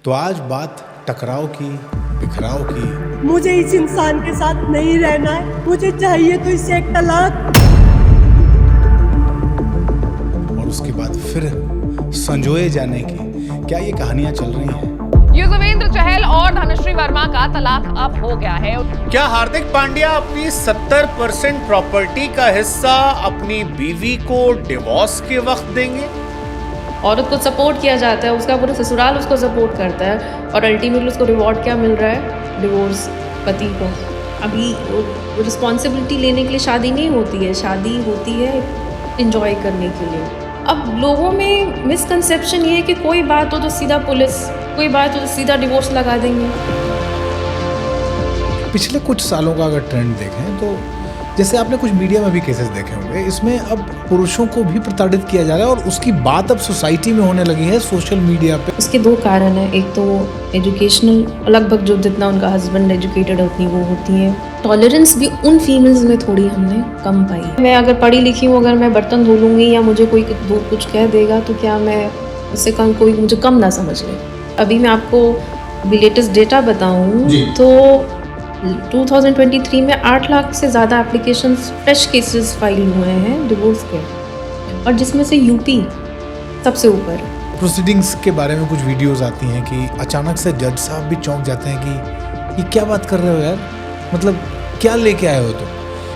तो आज बात टकराव की, बिखराव की। मुझे इस इंसान के साथ नहीं रहना है, मुझे चाहिए तो इससे एक तलाक। और उसके बाद फिर संजोए जाने की क्या ये कहानियां चल रही हैं? युजवेंद्र चहल और धनश्री वर्मा का तलाक अब हो गया है। क्या हार्दिक पांड्या अपनी 70% प्रॉपर्टी का हिस्सा अपनी बीवी को डिवोर्स के वक्त देंगे? औरत को सपोर्ट किया जाता है, उसका पूरा ससुराल उसको सपोर्ट करता है और अल्टीमेटली उसको रिवॉर्ड क्या मिल रहा है? डिवोर्स पति को। अभी रिस्पॉन्सिबिलिटी लेने के लिए शादी नहीं होती है, शादी होती है एंजॉय करने के लिए। अब लोगों में मिसकंसेप्शन ये है कि कोई बात हो तो सीधा पुलिस, कोई बात हो तो सीधा डिवोर्स लगा देंगे। पिछले कुछ सालों का अगर ट्रेंड देखें तो जैसे आपने कुछ मीडिया में भी केसेस देखे होंगे, इसमें अब पुरुषों को भी प्रताड़ित किया जा रहा है और उसकी बात अब सोसाइटी में होने लगी है, सोशल मीडिया पे। उसके दो कारण हैं। एक तो एजुकेशनल, लगभग जो जितना उनका हस्बैंड एजुकेटेड होती है वो होती है। टॉलरेंस भी उन फीमेल्स में थोड़ी हमने कम पाई। मैं अगर पढ़ी लिखी हूँ, अगर मैं बर्तन धो लूँगी या मुझे कोई कुछ कह देगा तो क्या मैं उससे कम, कोई मुझे कम ना समझ ले। अभी मैं आपको लेटेस्ट डेटा बताऊँ तो 2023 में 8 लाख से ज़्यादा एप्लीकेशंस फ्रेश केसेस फाइल हुए हैं डिवोर्स के, और जिसमें से यूपी सबसे ऊपर। प्रोसीडिंग्स के बारे में कुछ वीडियोस आती हैं कि अचानक से जज साहब भी चौंक जाते हैं कि ये क्या बात कर रहे हो यार, मतलब क्या लेके आए हो तुम?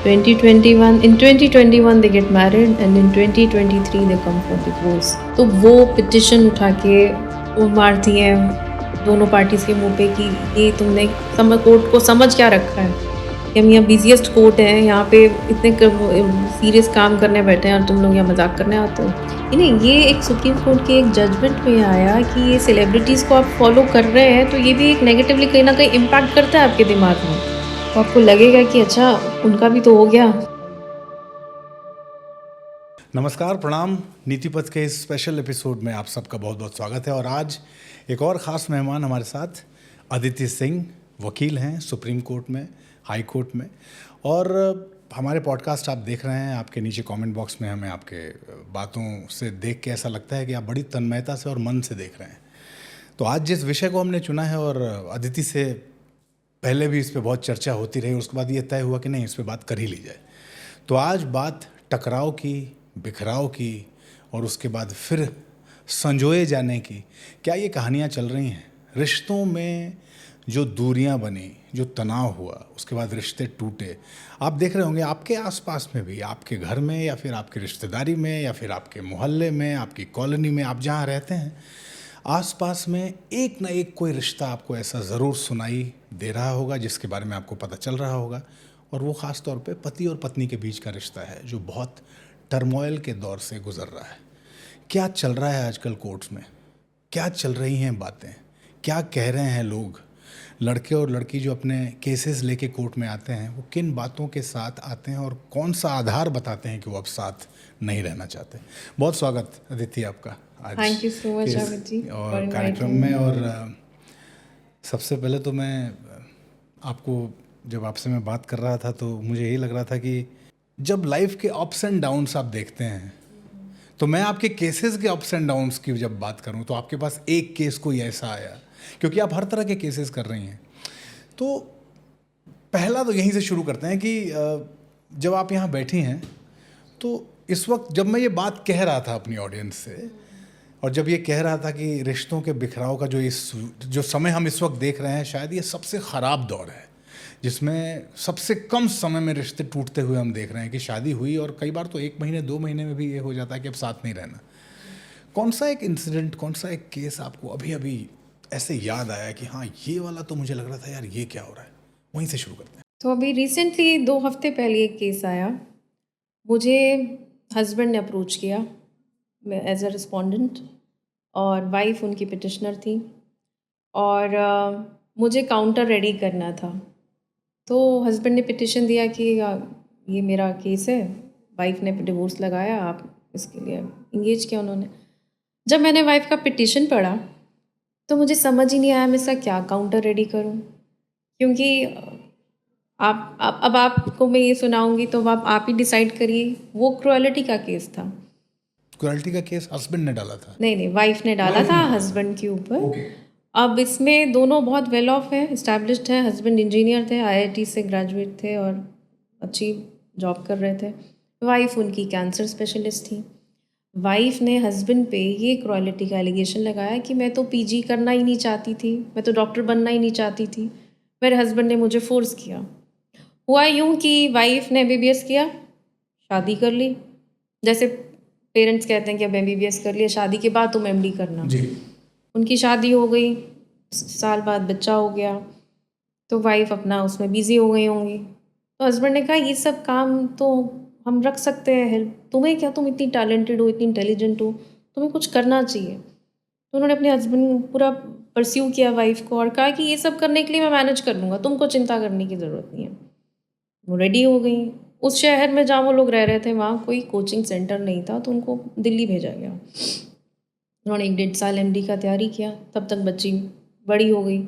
2021 they get married and in 2023 they come for divorce। तो वो पिटिशन उठा के वो मारती हैं दोनों पार्टीज़ के मुंह पे कि ये तुमने कोर्ट को समझ क्या रखा है कि हम यहाँ बिजीएस्ट कोर्ट है, यहाँ पे इतने सीरियस काम करने बैठे हैं और तुम लोग यहाँ मजाक करने आते हो। नहीं, ये एक सुप्रीम कोर्ट के एक जजमेंट में आया कि ये सेलिब्रिटीज़ को आप फॉलो कर रहे हैं तो ये भी एक नेगेटिवली कहीं ना कहीं इम्पैक्ट करता है आपके दिमाग में, तो आपको लगेगा कि अच्छा उनका भी तो हो गया। नमस्कार, प्रणाम। नीतिपथ के इस स्पेशल एपिसोड में आप सबका बहुत बहुत स्वागत है। और आज एक और ख़ास मेहमान हमारे साथ अदिति सिंह, वकील हैं सुप्रीम कोर्ट में, हाई कोर्ट में। और हमारे पॉडकास्ट आप देख रहे हैं, आपके नीचे कमेंट बॉक्स में हमें आपके बातों से देख के ऐसा लगता है कि आप बड़ी तन्मयता से और मन से देख रहे हैं। तो आज जिस विषय को हमने चुना है, और अदिति से पहले भी इस पर बहुत चर्चा होती रही, उसके बाद ये तय हुआ कि नहीं, इस पर बात कर ही ली जाए। तो आज बात टकराव की, बिखराव की और उसके बाद फिर संजोए जाने की क्या ये कहानियाँ चल रही हैं? रिश्तों में जो दूरियां बनी, जो तनाव हुआ, उसके बाद रिश्ते टूटे। आप देख रहे होंगे आपके आसपास में भी, आपके घर में या फिर आपकी रिश्तेदारी में या फिर आपके मोहल्ले में, आपकी कॉलोनी में, आप जहाँ रहते हैं, आसपास में एक ना एक कोई रिश्ता आपको ऐसा ज़रूर सुनाई दे रहा होगा जिसके बारे में आपको पता चल रहा होगा। और वो ख़ास तौर पे पति और पत्नी के बीच का रिश्ता है जो बहुत टर्मोइल के दौर से गुजर रहा है। क्या चल रहा है आजकल कोर्ट्स में, क्या चल रही हैं बातें, क्या कह रहे हैं लोग? लड़के और लड़की जो अपने केसेस लेके कोर्ट में आते हैं वो किन बातों के साथ आते हैं और कौन सा आधार बताते हैं कि वो अब साथ नहीं रहना चाहते? बहुत स्वागत अदिति आपका आज thank you so much Amit ji और कार्यक्रम में। और सबसे पहले तो मैं आपको, जब आपसे मैं बात कर रहा था तो मुझे यही लग रहा था कि जब लाइफ के अप्स एंड डाउन्स आप देखते हैं, तो मैं आपके केसेस के अप्स एंड डाउन्स की जब बात करूं तो आपके पास एक केस कोई ऐसा आया, क्योंकि आप हर तरह के केसेस कर रही हैं। तो पहला तो यहीं से शुरू करते हैं कि जब आप यहाँ बैठी हैं तो इस वक्त जब मैं ये बात कह रहा था अपनी ऑडियंस से, और जब ये कह रहा था कि रिश्तों के बिखराव का जो समय हम इस वक्त देख रहे हैं, शायद ये सबसे ख़राब दौर है जिसमें सबसे कम समय में रिश्ते टूटते हुए हम देख रहे हैं कि शादी हुई और कई बार तो 1 महीने 2 महीने में भी ये हो जाता है कि अब साथ नहीं रहना। कौन सा एक इंसिडेंट, कौन सा एक केस आपको अभी अभी ऐसे याद आया कि हाँ ये वाला तो मुझे लग रहा था यार ये क्या हो रहा है? वहीं से शुरू करते हैं। तो अभी रिसेंटली 2 हफ्ते पहले एक केस आया। मुझे हस्बैंड ने अप्रोच किया एज अ रिस्पोंडेंट और वाइफ उनकी पिटिशनर थी, और मुझे काउंटर रेडी करना था। तो हस्बैंड ने पिटिशन दिया कि ये मेरा केस है, वाइफ ने डिवोर्स लगाया, आप इसके लिए इंगेज किया उन्होंने। जब मैंने वाइफ का पिटिशन पढ़ा तो मुझे समझ ही नहीं आया मैं इसका क्या काउंटर रेडी करूं, क्योंकि अब आपको मैं ये सुनाऊंगी तो आप ही डिसाइड करिए। वो क्रुएलिटी का केस था। क्रुएल्टी का केस हस्बैंड ने डाला था? नहीं, वाइफ ने डाला था हस्बैंड के ऊपर। अब इसमें दोनों बहुत वेल ऑफ हैं, इस्टेब्लिश्ड हैं। हस्बैंड इंजीनियर थे, आईआईटी से ग्रेजुएट थे और अच्छी जॉब कर रहे थे। वाइफ उनकी कैंसर स्पेशलिस्ट थी। वाइफ ने हस्बैंड पे ये क्रुएलिटी का एलिगेशन लगाया कि मैं तो पीजी करना ही नहीं चाहती थी, मैं तो डॉक्टर बनना ही नहीं चाहती थी, मेरे हस्बैंड ने मुझे फोर्स किया। हुआ यूँ कि वाइफ ने एमबीबीएस किया, शादी कर ली। जैसे पेरेंट्स कहते हैं कि अब एमबीबीएस कर लिया, शादी के बाद तुम एमडी करना। जी। उनकी शादी हो गई, साल बाद बच्चा हो गया, तो वाइफ अपना उसमें बिज़ी हो गई होंगी। तो हस्बैंड ने कहा ये सब काम तो हम रख सकते हैं हेल्प, तुम्हें क्या, तुम इतनी टैलेंटेड हो, इतनी इंटेलिजेंट हो, तुम्हें कुछ करना चाहिए। तो उन्होंने अपने हस्बैंड पूरा परस्यू किया वाइफ को और कहा कि ये सब करने के लिए मैं मैनेज कर लूँगा, तुमको चिंता करने की ज़रूरत नहीं है। वो रेडी हो गई। उस शहर में जहाँ वो लोग रह रहे थे वहाँ कोई कोचिंग सेंटर नहीं था, तो उनको दिल्ली भेजा गया। उन्होंने 1-1.5 साल एमडी का तैयारी किया, तब तक बच्ची बड़ी हो गई।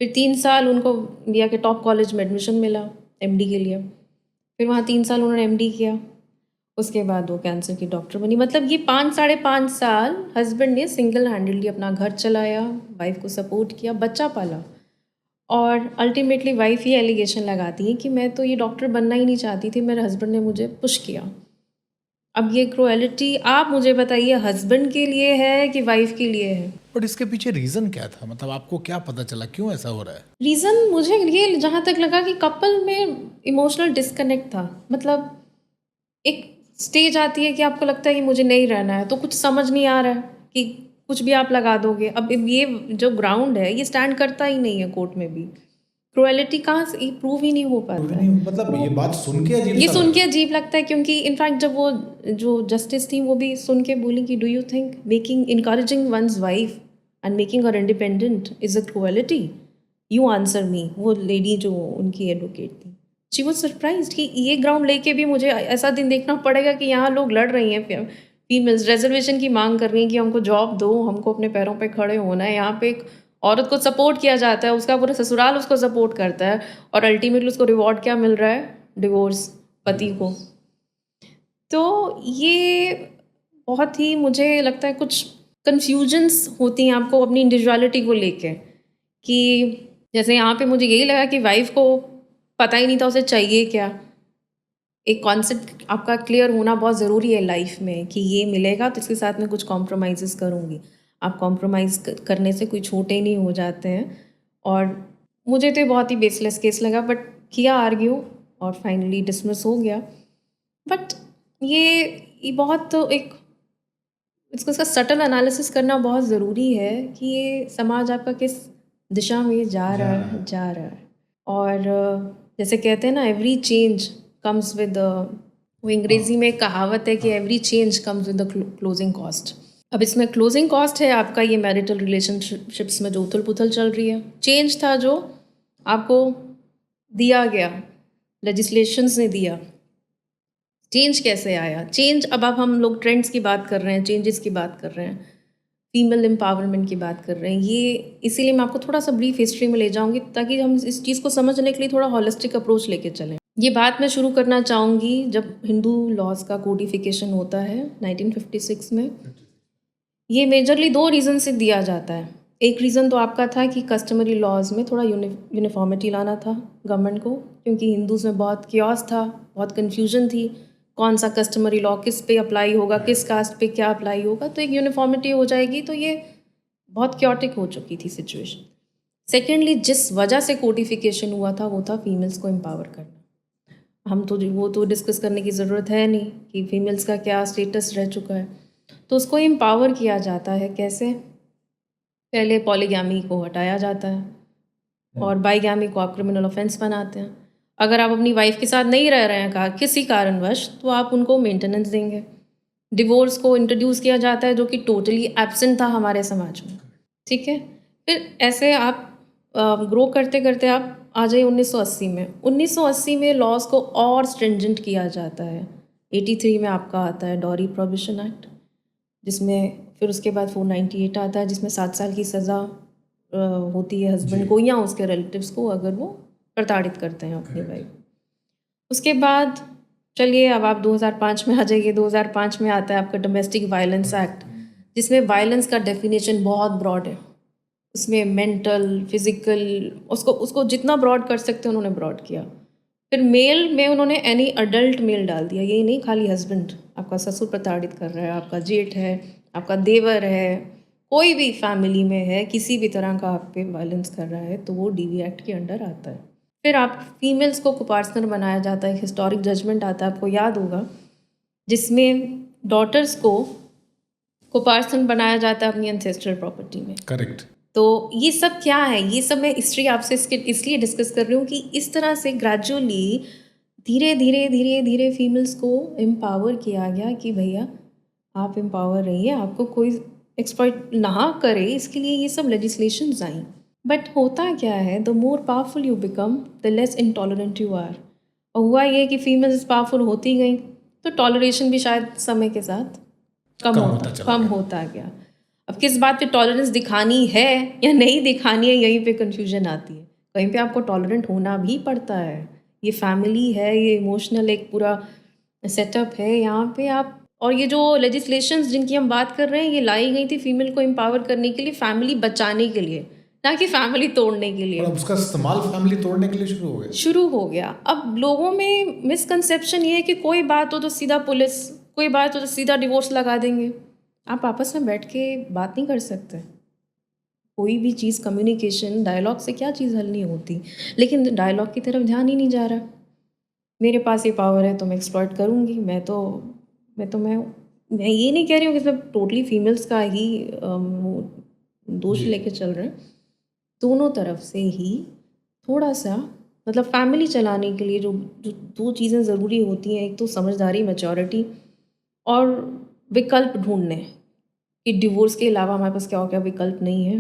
फिर 3 साल उनको इंडिया के टॉप कॉलेज में एडमिशन मिला एमडी के लिए। फिर वहाँ 3 साल उन्होंने एमडी किया। उसके बाद वो कैंसर की डॉक्टर बनी। मतलब ये 5-5.5 साल हस्बैंड ने सिंगल हैंडेडली अपना घर चलाया, वाइफ को सपोर्ट किया, बच्चा पाला। और अल्टीमेटली वाइफ ये एलिगेशन लगाती है कि मैं तो ये डॉक्टर बनना ही नहीं चाहती थी, मेरे हस्बैंड ने मुझे पुश किया। अब ये क्रुएलिटी आप मुझे बताइए हस्बैंड के लिए है कि वाइफ के लिए है? बट इसके पीछे रीज़न क्या था? मतलब आपको क्या पता चला, क्यों ऐसा हो रहा है? रीज़न मुझे ये जहाँ तक लगा कि कपल में इमोशनल डिस्कनेक्ट था। मतलब एक स्टेज आती है कि आपको लगता है कि मुझे नहीं रहना है, तो कुछ समझ नहीं आ रहा है कि कुछ भी आप लगा दोगे। अब ये जो ग्राउंड है ये स्टैंड करता ही नहीं है कोर्ट में भी। क्रुएलिटी कहाँ से प्रूव ही नहीं हो पाता है। मतलब ये बात सुन के अजीब ये सा सुन लगा। के अजीब लगता है क्योंकि इनफैक्ट जब वो जो जस्टिस थी वो भी सुन के बोली कि do you think making encouraging one's wife and making her independent is a cruelty? You answer me. वो लेडी जो उनकी एडवोकेट थी, शी वॉज सरप्राइज्ड कि ये ग्राउंड लेके भी मुझे ऐसा दिन देखना पड़ेगा कि यहाँ लोग लड़ रही हैं, फीमेल्स रिजर्वेशन की मांग कर रही हैं कि हमको जॉब दो, हमको अपने पैरों पे खड़े होना है। यहाँ पे एक औरत को सपोर्ट किया जाता है, उसका पूरा ससुराल उसको सपोर्ट करता है और अल्टीमेटली उसको रिवॉर्ड क्या मिल रहा है? डिवोर्स, पति को। तो ये बहुत ही मुझे लगता है कुछ कन्फ्यूजन्स होती हैं आपको अपनी इंडिविजुअलिटी को लेके, कि जैसे यहाँ पे मुझे यही लगा कि वाइफ को पता ही नहीं था उसे चाहिए क्या। एक कॉन्सेप्ट आपका क्लियर होना बहुत ज़रूरी है लाइफ में कि ये मिलेगा तो इसके साथ में कुछ कॉम्प्रोमाइज़ करूँगी। आप कॉम्प्रोमाइज़ करने से कोई छोटे नहीं हो जाते हैं। और मुझे तो ये बहुत ही बेसलेस केस लगा, बट किया आर्ग्यू और फाइनली डिसमिस हो गया। बट ये बहुत तो एक इसका सटल एनालिसिस करना बहुत ज़रूरी है कि ये समाज आपका किस दिशा में जा रहा है। और जैसे कहते हैं ना, एवरी चेंज कम्स विद, वो अंग्रेज़ी में एक कहावत है कि every change comes with the closing cost. अब इसमें क्लोजिंग कॉस्ट है आपका ये मैरिटल रिलेशनशिप्स में जो उथल पुथल चल रही है। चेंज था जो आपको दिया गया, लेजिस्लेशंस ने दिया। चेंज कैसे आया? चेंज अब हम लोग ट्रेंड्स की बात कर रहे हैं, चेंजेस की बात कर रहे हैं, फीमेल एम्पावरमेंट की बात कर रहे हैं। ये इसीलिए मैं आपको थोड़ा सा ब्रीफ हिस्ट्री में ले जाऊंगी ताकि हम इस चीज़ को समझने के लिए थोड़ा हॉलिस्टिक अप्रोच लेके चलें। ये बात मैं शुरू करना चाहूँगी जब हिंदू लॉज का कोडिफिकेशन होता है 1956 में। ये मेजरली 2 रीज़न से दिया जाता है। एक रीज़न तो आपका था कि कस्टमरी लॉज में थोड़ा यूनिफॉर्मिटी लाना था गवर्नमेंट को, क्योंकि हिंदूज़ में बहुत क्योस था, बहुत कन्फ्यूजन थी, कौन सा कस्टमरी लॉ किस पे अप्लाई होगा, किस कास्ट पे क्या अप्लाई होगा। तो एक यूनिफॉर्मिटी हो जाएगी, तो ये बहुत क्योटिक हो चुकी थी सिचुएशन। सेकेंडली, जिस वजह से कोडिफिकेशन हुआ था वो था फीमेल्स को एम्पावर करना। हम तो वो तो डिस्कस करने की ज़रूरत है नहीं कि फीमेल्स का क्या स्टेटस रह चुका है। तो उसको एम्पावर किया जाता है कैसे? पहले पॉलीगैमी को हटाया जाता है और बाईगैमी को आप क्रिमिनल ऑफेंस बनाते हैं। अगर आप अपनी वाइफ के साथ नहीं रह रहे हैं किसी कारणवश, तो आप उनको मेंटेनेंस देंगे। डिवोर्स को इंट्रोड्यूस किया जाता है जो कि टोटली एब्सेंट था हमारे समाज में, ठीक है। फिर ऐसे आप ग्रो करते करते आप आ जाइए 1980 में। 1980 में लॉज को और स्ट्रिंजेंट किया जाता है। 83 में आपका आता है डॉरी प्रोहिबिशन एक्ट, जिसमें फिर उसके बाद 498 आता है, जिसमें 7 साल की सज़ा होती है हस्बैंड को या उसके रिलेटिव्स को अगर वो प्रताड़ित करते हैं अपनी वाइफ। उसके बाद चलिए अब आप 2005 में आ जाइए। 2005 में आता है आपका डोमेस्टिक वायलेंस एक्ट, जिसमें वायलेंस का डेफिनेशन बहुत ब्रॉड है। उसमें मेंटल फिजिकल उसको जितना ब्रॉड कर सकते हैं उन्होंने ब्रॉड किया। फिर मेल में उन्होंने एनी अडल्ट मेल डाल दिया, यही नहीं खाली हस्बैंड, आपका ससुर प्रताड़ित कर रहा है, आपका जेठ है, आपका देवर है, कोई भी फैमिली में है, किसी भी तरह का आप पे वायलेंस कर रहा है तो वो डीवी एक्ट के अंडर आता है। फिर आप फीमेल्स को कोपार्सनर बनाया जाता है, हिस्टोरिक जजमेंट आता है, आपको याद होगा, जिसमें डॉटर्स को कोपार्सनर बनाया जाता है अपनी एंसेस्ट्रल प्रॉपर्टी में। करेक्ट। तो ये सब क्या है, ये सब मैं हिस्ट्री आपसे इसलिए डिस्कस कर रही हूँ कि इस तरह से ग्रेजुअली धीरे धीरे धीरे धीरे फीमेल्स को एम्पावर किया गया कि भैया आप एम्पावर रहिए, आपको कोई एक्सप्लॉइट ना करे, इसके लिए ये सब लेजिस्लेशंस आई। बट होता क्या है, the more powerful you become the less intolerant you are. और हुआ ये कि फीमेल्स पावरफुल होती गई तो टॉलरेशन भी शायद समय के साथ कम होता गया। अब किस बात पे टॉलरेंस दिखानी है या नहीं दिखानी है, यहीं पे कंफ्यूजन आती है। कहीं पे आपको टॉलरेंट होना भी पड़ता है, ये फैमिली है, ये इमोशनल एक पूरा सेटअप है यहाँ पे आप। और ये जो लेजिस्लेशंस जिनकी हम बात कर रहे हैं, ये लाई गई थी फीमेल को एम्पावर करने के लिए, फैमिली बचाने के लिए, ना कि फैमिली तोड़ने के लिए। और अब उसका इस्तेमाल फैमिली तोड़ने के लिए शुरू हो गया। अब लोगों में मिसकंसेप्शन ये है कि कोई बात हो तो सीधा पुलिस, कोई बात हो तो सीधा डिवोर्स लगा देंगे। आप आपस में बैठ के बात नहीं कर सकते, कोई भी चीज़ कम्युनिकेशन डायलॉग से क्या चीज़ हल नहीं होती, लेकिन डायलॉग की तरफ ध्यान ही नहीं जा रहा। मेरे पास ये पावर है तो मैं एक्सप्लॉइट करूँगी। मैं ये नहीं कह रही हूँ कि इसमें टोटली फीमेल्स का ही दोष लेके चल रहे हैं, दोनों तरफ से ही थोड़ा सा, मतलब फैमिली चलाने के लिए जो दो चीज़ें ज़रूरी होती हैं, एक तो समझदारी, मैच्योरिटी, और विकल्प ढूंढने कि डिवोर्स के अलावा हमारे पास क्या विकल्प नहीं है।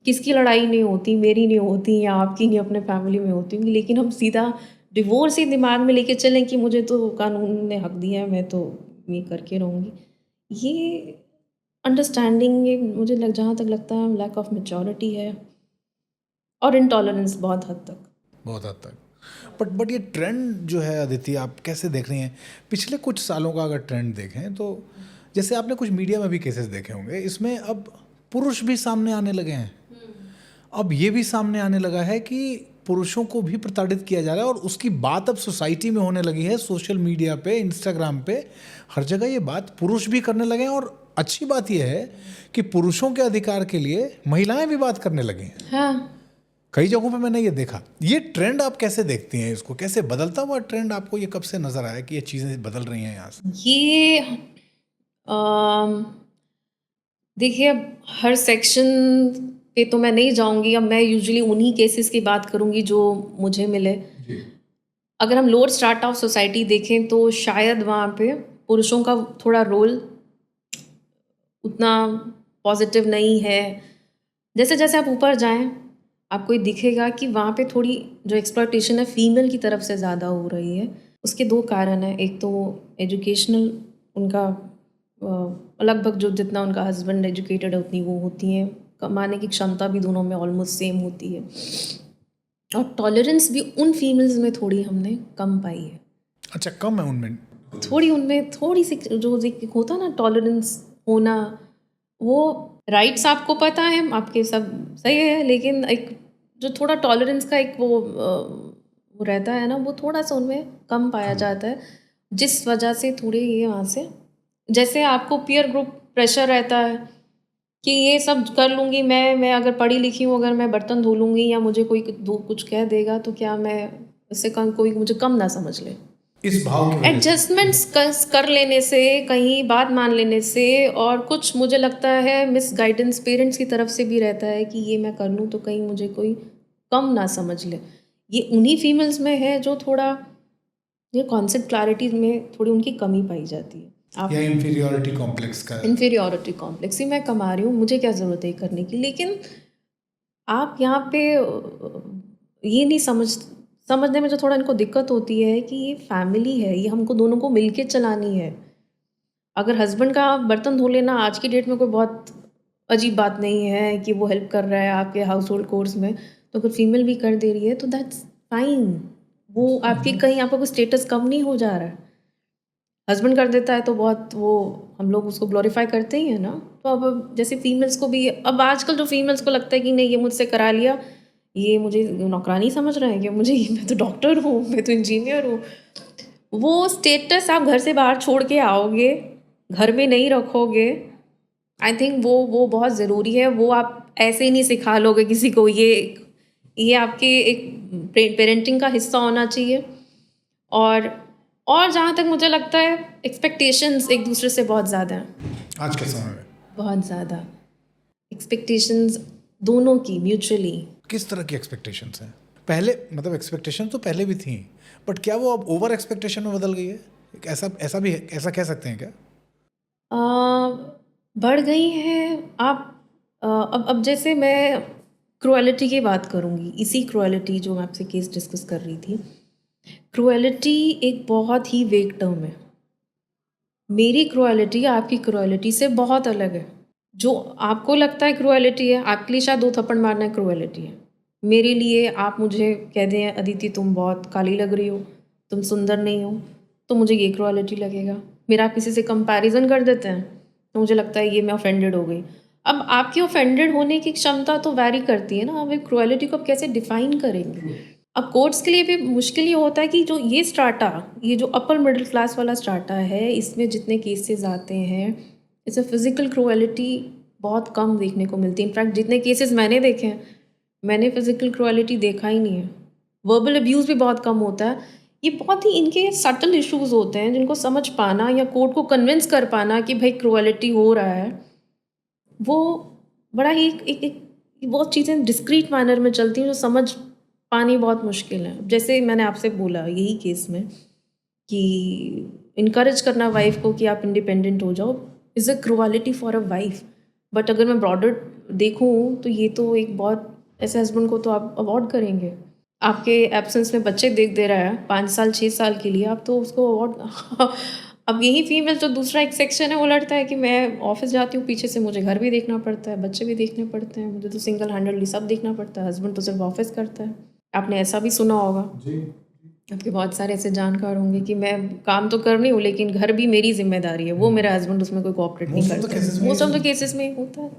किसकी लड़ाई नहीं होती, मेरी नहीं होती या आपकी नहीं, अपने फैमिली में होती होंगी, लेकिन हम सीधा डिवोर्स ही दिमाग में लेके चलें कि मुझे तो कानून ने हक दिया है, मैं तो ये करके रहूँगी। ये अंडरस्टैंडिंग, ये मुझे जहाँ तक लगता है लैक ऑफ मैच्योरिटी है और इंटॉलरेंस बहुत हद तक। बट ये ट्रेंड जो है अदिति, आप कैसे देख रही हैं? पिछले कुछ सालों का अगर ट्रेंड देखें तो जैसे आपने कुछ मीडिया में भी केसेस देखे होंगे, इसमें अब पुरुष भी सामने आने लगे हैं। अब ये भी सामने आने लगा है कि पुरुषों को भी प्रताड़ित किया जा रहा है, और उसकी बात अब सोसाइटी में होने लगी है, सोशल मीडिया पे, इंस्टाग्राम पे, हर जगह ये बात पुरुष भी करने लगे हैं। और अच्छी बात यह है कि पुरुषों के अधिकार के लिए महिलाएं भी बात करने लगी हैं। हाँ, कई जगहों पे मैंने ये देखा। ये ट्रेंड आप कैसे देखती हैं? इसको कैसे बदलता हुआ ट्रेंड आपको ये कब से नजर आया कि ये चीज़ें बदल रही हैं यहाँ से? ये देखिए, अब हर सेक्शन पे तो मैं नहीं जाऊंगी। अब मैं यूजुअली उन्हीं केसेस की बात करूंगी जो मुझे मिले। अगर हम लोअर स्ट्राटा ऑफ सोसाइटी देखें तो शायद वहाँ पे पुरुषों का थोड़ा रोल उतना पॉजिटिव नहीं है। जैसे जैसे आप ऊपर जाएं आपको ये दिखेगा कि वहाँ पे थोड़ी जो एक्सप्लॉयटेशन है फीमेल की तरफ से ज़्यादा हो रही है। उसके दो कारण हैं। एक तो एजुकेशनल, उनका लगभग जो जितना उनका हस्बैंड एजुकेटेड है उतनी वो होती हैं, कमाने की क्षमता भी दोनों में ऑलमोस्ट सेम होती है, और टॉलरेंस भी उन फीमेल्स में थोड़ी हमने कम पाई है। अच्छा, कम है उनमें? उनमें थोड़ी सी जो होता ना टॉलरेंस होना, वो राइट्स आपको पता है, आपके सब सही है, लेकिन एक जो थोड़ा टॉलरेंस का एक वो रहता है ना, वो थोड़ा सा उनमें कम पाया जाता है, जिस वजह से थोड़े ये वहाँ से, जैसे आपको पीयर ग्रुप प्रेशर रहता है कि ये सब कर लूँगी मैं अगर पढ़ी लिखी हूँ, अगर मैं बर्तन धो लूँगी या मुझे कोई कुछ कह देगा तो क्या मैं इससे कोई मुझे कम ना समझ ले। इस भाव एडजस्टमेंट्स कर लेने से, कहीं बात मान लेने से, और कुछ मुझे लगता है मिस गाइडेंस पेरेंट्स की तरफ से भी रहता है कि ये मैं कर लूँ तो कहीं मुझे कोई कम ना समझ ले। ये उन्हीं फीमेल्स में है जो थोड़ा ये कॉन्सेप्ट क्लैरिटी में थोड़ी उनकी कमी पाई जाती है। या इंफीरियरिटी कॉम्प्लेक्स ही मैं कमा रही हूँ, मुझे क्या ज़रूरत है करने की। लेकिन आप यहाँ पे ये नहीं समझने में जो थोड़ा इनको दिक्कत होती है कि ये फैमिली है, ये हमको दोनों को मिलके चलानी है। अगर हस्बैंड का बर्तन धो लेना आज की डेट में कोई बहुत अजीब बात नहीं है कि वो हेल्प कर रहा है आपके हाउस होल्ड कोर्स में, तो अगर फीमेल भी कर दे रही है तो दैट्स फाइन। वो आपकी कहीं आपका कोई स्टेटस कम नहीं हो जा रहा है। हस्बैंड कर देता है तो बहुत वो हम लोग उसको ग्लोरीफाई करते ही हैं ना। तो अब जैसे फीमेल्स को भी, अब आजकल जो फीमेल्स को लगता है कि नहीं ये मुझसे करा लिया, ये मुझे नौकरानी समझ रहे हैं कि मुझे, मैं तो डॉक्टर हूँ, मैं तो इंजीनियर हूँ। वो स्टेटस आप घर से बाहर छोड़ के आओगे, घर में नहीं रखोगे। आई थिंक वो बहुत ज़रूरी है। वो आप ऐसे ही नहीं सिखा लोगे किसी को। ये आपके एक पेरेंटिंग का हिस्सा होना चाहिए। और जहाँ तक मुझे लगता है एक्सपेक्टेशंस एक दूसरे से बहुत ज़्यादा हैं, आज के समय में बहुत ज़्यादा एक्सपेक्टेशंस दोनों की म्यूचुअली। किस तरह की एक्सपेक्टेशंस हैं? पहले मतलब एक्सपेक्टेशन तो पहले भी थी, बट क्या वो अब ओवर एक्सपेक्टेशन में बदल गई है? ऐसा भी है, ऐसा कह सकते हैं क्या? बढ़ गई हैं आप। अब जैसे मैं क्रुएलिटी की बात करूँगी, इसी क्रुएलिटी जो मैं आपसे केस डिस्कस कर रही थी। क्रुएलिटी एक बहुत ही वेग टर्म है। मेरी क्रुएलिटी आपकी क्रुएलिटी से बहुत अलग है। जो आपको लगता है क्रुएलिटी है, आपके लिए शायद 2 थप्पड़ मारना क्रुएलिटी है। मेरे लिए आप मुझे कह दें अदिति तुम बहुत काली लग रही हो, तुम सुंदर नहीं हो, तो मुझे ये क्रुएलिटी लगेगा। मेरा आप किसी से कंपैरिजन कर देते हैं तो मुझे लगता है ये मैं ऑफेंडेड हो गई। अब आपकी ऑफेंडेड होने की क्षमता तो वैरी करती है ना। अब एक क्रुएलिटी को आप कैसे डिफाइन करेंगे? अब कोर्ट्स के लिए भी मुश्किल ये होता है कि जो ये स्ट्राटा, ये जो अपर मिडिल क्लास वाला स्ट्राटा है, इसमें जितने केसेस आते हैं, इसे फिज़िकल क्रुएलिटी बहुत कम देखने को मिलती है। इनफैक्ट जितने केसेस मैंने देखे हैं, मैंने फिज़िकल क्रुएलिटी देखा ही नहीं है। वर्बल अब्यूज़ भी बहुत कम होता है। ये बहुत ही इनके सटल इश्यूज़ होते हैं जिनको समझ पाना या कोर्ट को कन्विंस कर पाना कि भाई क्रुएलिटी हो रहा है, वो बड़ा ही एक बहुत चीज़ें डिस्क्रीट मैनर में चलती हैं जो समझ पानी बहुत मुश्किल है। जैसे मैंने आपसे बोला यही केस में कि इनकरेज करना वाइफ को कि आप इंडिपेंडेंट हो जाओ is a cruelty for a wife. But अगर मैं ब्रॉडर देखूँ तो ये तो एक बहुत ऐसे हस्बैंड को तो आप अवॉर्ड करेंगे। आपके एब्सेंस में बच्चे देख दे रहा है 5 साल 6 साल के लिए, आप तो उसको अवॉर्ड अब यही फीमेल जो दूसरा एक सेक्शन है वो लड़ता है कि मैं ऑफिस जाती हूँ, पीछे से मुझे घर भी देखना पड़ता है, बच्चे भी देखने पड़ते हैं, मुझे तो सिंगल हैंडली सब देखना पड़ता है, हस्बैंड तो सिर्फ ऑफिस करता है। आपने ऐसा भी सुना होगा, आपके बहुत सारे ऐसे जानकार होंगे कि मैं काम तो कर रही हूँ लेकिन घर भी मेरी जिम्मेदारी है, वो मेरा हस्बैंड उसमें कोई कोऑपरेट नहीं करता। मोस्ट ऑफ द केसेस में होता है।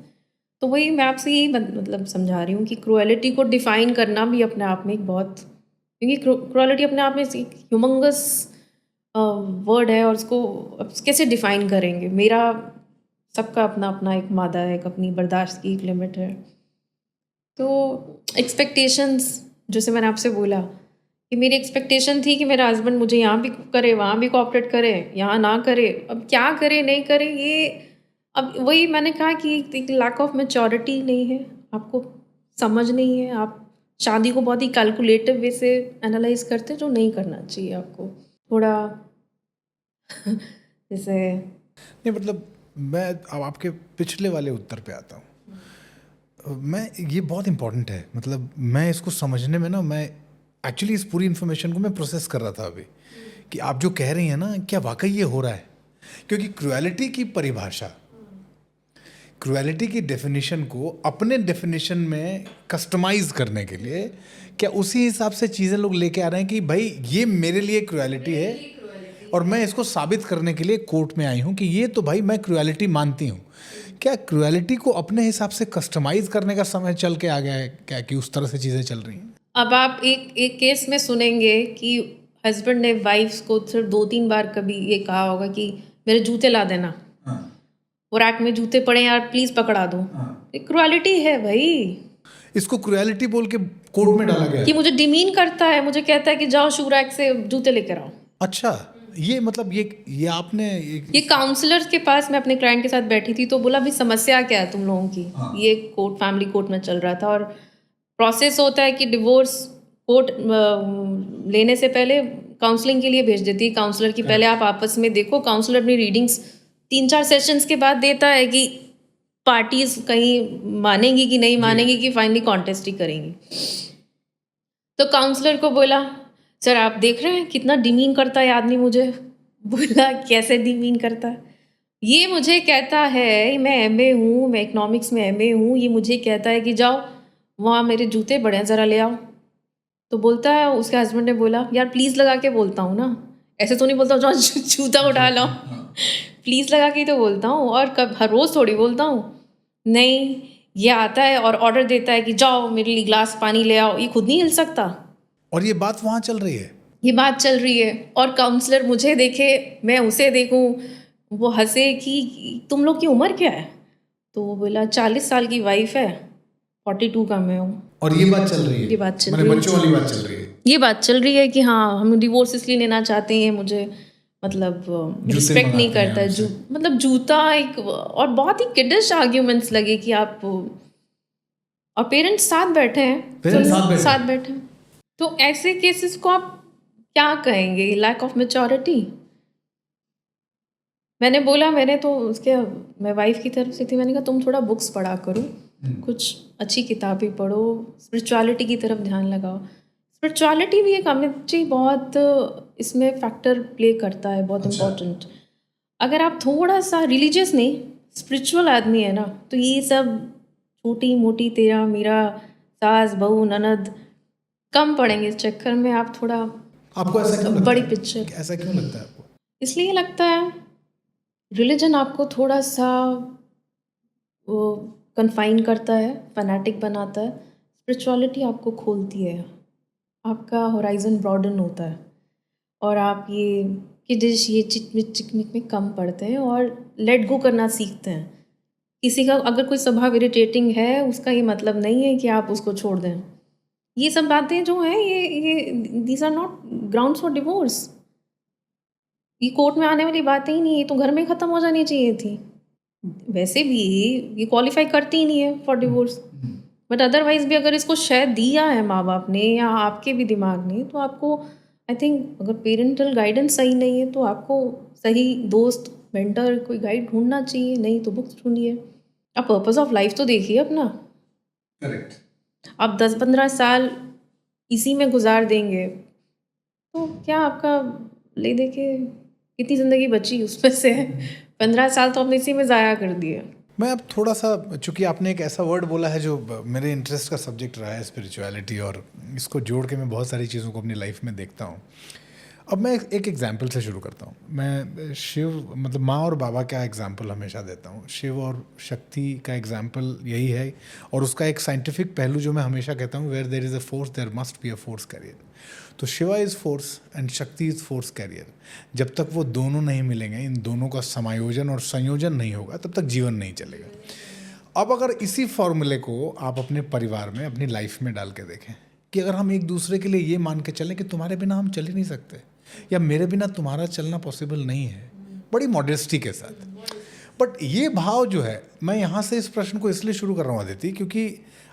तो वही मैं आपसे यही मतलब समझा रही हूँ कि क्रुएलिटी को डिफ़ाइन करना भी अपने आप में एक बहुत, क्योंकि क्रुएलिटी अपने आप में एक ह्यूमंगस वर्ड है और उसको कैसे डिफ़ाइन करेंगे? मेरा सबका अपना अपना एक मादा है, एक अपनी बर्दाश्त की एक लिमिट है। तो एक्सपेक्टेशंस जैसे मैंने आपसे बोला कि मेरी एक्सपेक्टेशन थी कि मेरा हस्बैंड मुझे यहाँ भी करे, वहाँ भी कोऑपरेट करे, यहाँ ना करे। अब क्या करे नहीं करे, ये अब वही मैंने कहा कि एक लैक ऑफ मैच्योरिटी नहीं है, आपको समझ नहीं है, आप शादी को बहुत ही कैलकुलेटिव वे से एनालाइज करते हैं, जो नहीं करना चाहिए आपको। थोड़ा जैसे नहीं मतलब मैं अब आपके पिछले वाले उत्तर पे आता हूँ। मैं ये बहुत इम्पोर्टेंट है, मतलब मैं इसको समझने में ना, मैं एक्चुअली इस पूरी इन्फॉर्मेशन को मैं प्रोसेस कर रहा था अभी कि आप जो कह रही हैं ना, क्या वाकई ये हो रहा है? क्योंकि क्रुएलिटी की परिभाषा, क्रुएलिटी की डेफिनेशन को अपने डेफिनेशन में कस्टमाइज करने के लिए क्या उसी हिसाब से चीज़ें लोग लेके आ रहे हैं कि भाई ये मेरे लिए क्रुएलिटी है और मैं इसको साबित करने के लिए कोर्ट में आई हूँ कि ये तो भाई मैं क्रुएलिटी मानती हूँ। क्या क्रुएलिटी को अपने हिसाब से कस्टमाइज करने का समय चल के आ गया है क्या, कि उस तरह से चीज़ें चल रही हैं? अब आप एक केस में सुनेंगे कि हस्बैंड ने वाइफ को सिर्फ 2-3 बार कभी ये कहा होगा कि मेरे जूते ला देना, और रैक में जूते पड़े यार प्लीज पकड़ा दो। एक क्रुएलिटी है भाई, इसको क्रुएलिटी बोल के कोर्ट में डाला गया कि मुझे डिमीन करता है, मुझे कहता है कि जाओ शू रैक से जूते लेकर आओ। अच्छा, ये मतलब ये आपने ये काउंसलर्स के पास मैं अपने क्लाइंट के साथ बैठी थी तो बोला भाई समस्या क्या है तुम लोगों की? ये कोर्ट, फैमिली कोर्ट में चल रहा था और प्रोसेस होता है कि डिवोर्स कोर्ट लेने से पहले काउंसलिंग के लिए भेज देती है काउंसलर की, पहले आप आपस में देखो। काउंसलर अपनी रीडिंग्स 3-4 सेशंस के बाद देता है कि पार्टीज कहीं मानेंगी कि नहीं मानेंगी, कि फाइनली कॉन्टेस्ट ही करेंगी। तो काउंसलर को बोला सर आप देख रहे हैं कितना डिमीन करता है आदमी मुझे। बोला कैसे डिमीन करता है? ये मुझे कहता है, मैं एमए हूँ, मैं इकोनॉमिक्स में एमए हूँ, ये मुझे कहता है कि जाओ वहाँ मेरे जूते बड़े हैं ज़रा ले आओ। तो बोलता है, उसके हस्बैंड ने बोला यार प्लीज़ लगा के बोलता हूँ ना, ऐसे तो नहीं बोलता जाओ जूता उठा लो। प्लीज़ लगा के ही तो बोलता हूँ, और कब हर रोज़ थोड़ी बोलता हूँ। नहीं, ये आता है और ऑर्डर देता है कि जाओ मेरे लिए ग्लास पानी ले आओ, ये खुद नहीं हिल सकता। और ये बात वहाँ चल रही है। ये बात चल रही है, और काउंसलर मुझे देखे, मैं उसे देखूं, वो हंसे कि तुम लोग की उम्र क्या है? तो वो बोला 40 साल की वाइफ है, 42 का मैं हूँ। और ये बात चल रही है, ये बात चल माने रही है। बच्चों वाली बात चल रही है। ये बात चल रही है कि हाँ हम डिवोर्स इसलिए लेना चाहते हैं, मुझे मतलब रिस्पेक्ट नहीं मंगाते हैं करता है, हमसे। मतलब जूता एक, और बहुत ही किडिश आर्ग्यूमेंट्स लगे कि आप, और पेरेंट्स साथ बैठे हैं, Parents साथ बैठे हैं। तो ऐसे केसेस को आप क्या कहेंगे? Lack of maturity. मैंने बोला, मैंने तो उसके, मैं वाइफ की तरफ से थी, मैंने कहा तुम थोड़ा बुक्स पढ़ा करो, कुछ अच्छी किताबें पढ़ो, स्पिरिचुअलिटी की तरफ ध्यान लगाओ। स्पिरिचुअलिटी भी एक हमें बहुत इसमें फैक्टर प्ले करता है, बहुत इम्पोर्टेंट। अगर आप थोड़ा सा रिलीजियस नहीं, स्पिरिचुअल आदमी है ना, तो ये सब छोटी मोटी तेरा मेरा, सास बहू ननद कम पड़ेंगे इस चक्कर में। आप थोड़ा आपको ऐसा क्यों लगता बड़ी है? पिक्चर, ऐसा क्यों लगता है आपको? इसलिए लगता है रिलीजन आपको थोड़ा सा वो कन्फाइन करता है, फैनेटिक बनाता है। स्पिरिचुअलिटी आपको खोलती है, आपका होराइजन ब्रॉडन होता है, और आप ये चिकमिक चिकमिक में कम पड़ते हैं और लेट गो करना सीखते हैं। किसी का अगर कोई स्वभाव इरिटेटिंग है, उसका ये मतलब नहीं है कि आप उसको छोड़ दें। ये सब बातें जो हैं, ये these are not grounds for divorce. ये कोर्ट में आने वाली बातें ही नहीं है, तो घर में ख़त्म हो जानी चाहिए थी। वैसे भी ये क्वालिफाई करती ही नहीं है फॉर डिवोर्स, बट अदरवाइज भी अगर इसको शायद दिया है माँ बाप ने या आपके भी दिमाग ने, तो आपको आई थिंक अगर पेरेंटल गाइडेंस सही नहीं है, तो आपको सही दोस्त, मेंटर, कोई गाइड ढूंढना चाहिए। नहीं तो बुक्स ढूंढिए। आप पर्पस ऑफ लाइफ तो देखिए अपना। करेक्ट। आप 10-15 साल इसी में गुजार देंगे तो क्या आपका ले दे के कितनी ज़िंदगी बची उसमें से 15 साल तो आपने इसी में ज़ाया कर दिए। मैं अब थोड़ा सा, चूंकि आपने एक ऐसा वर्ड बोला है जो मेरे इंटरेस्ट का सब्जेक्ट रहा है, स्पिरिचुअलिटी, और इसको जोड़ के मैं बहुत सारी चीज़ों को अपनी लाइफ में देखता हूँ। अब मैं एक एग्जाम्पल से शुरू करता हूँ। मैं शिव, मतलब माँ और बाबा का एग्जाम्पल हमेशा देता हूँ। शिव और शक्ति का एग्जाम्पल यही है, और उसका एक साइंटिफिक पहलू जो मैं हमेशा कहता हूँ, where there is a force there must be a force carrier. तो Shiva is force and Shakti is force carrier. जब तक वो दोनों नहीं मिलेंगे, इन दोनों का समायोजन और संयोजन नहीं होगा, तब तक जीवन नहीं चलेगा। अब अगर इसी फॉर्मूले को आप अपने परिवार में, अपनी लाइफ में डाल के देखें कि अगर हम एक दूसरे के लिए ये मान के चलें कि तुम्हारे बिना हम चल ही नहीं सकते, या मेरे बिना तुम्हारा चलना पॉसिबल नहीं है, बड़ी मॉडेस्टी के साथ। बट ये भाव जो है, मैं यहाँ से इस प्रश्न को इसलिए शुरू कर रहा हूँ अदिति, क्योंकि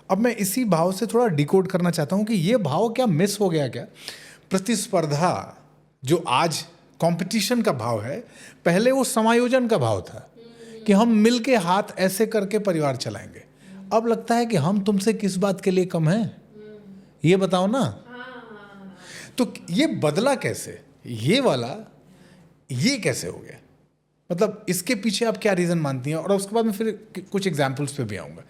अब मैं इसी भाव से थोड़ा डिकोड करना चाहता हूँ कि ये भाव क्या मिस हो गया क्या? प्रतिस्पर्धा जो आज कंपटीशन का भाव है, पहले वो समायोजन का भाव था कि हम मिलके हाथ ऐसे करके परिवार चलाएंगे। अब लगता है कि हम तुमसे किस बात के लिए कम हैं, ये बताओ ना। तो ये बदला कैसे, ये वाला ये कैसे हो गया? मतलब इसके पीछे आप क्या रीज़न मानती हैं? और उसके बाद मैं फिर कुछ एग्जाम्पल्स पे भी आऊँगा।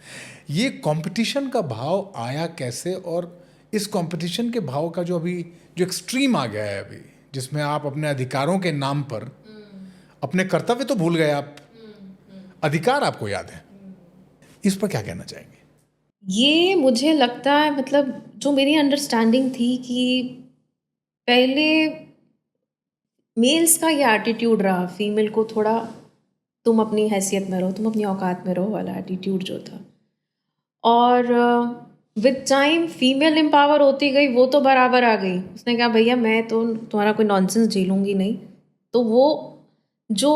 ये कंपटीशन का भाव आया कैसे, और इस कंपटीशन के भाव का जो अभी जो एक्सट्रीम आ गया है अभी, जिसमें आप अपने अधिकारों के नाम पर अपने कर्तव्य तो भूल गए, आप अधिकार आपको याद है, इस पर क्या कहना चाहेंगे? ये मुझे लगता है, मतलब जो मेरी अंडरस्टैंडिंग थी कि पहले मेल्स का ये एटीट्यूड रहा, फीमेल को थोड़ा तुम अपनी हैसियत में रहो, तुम अपनी औकात में रहो वाला एटीट्यूड जो था। और विद टाइम फीमेल एम्पावर होती गई, वो तो बराबर आ गई। उसने कहा भैया मैं तो तुम्हारा कोई नॉनसेंस झेलूंगी नहीं। तो वो जो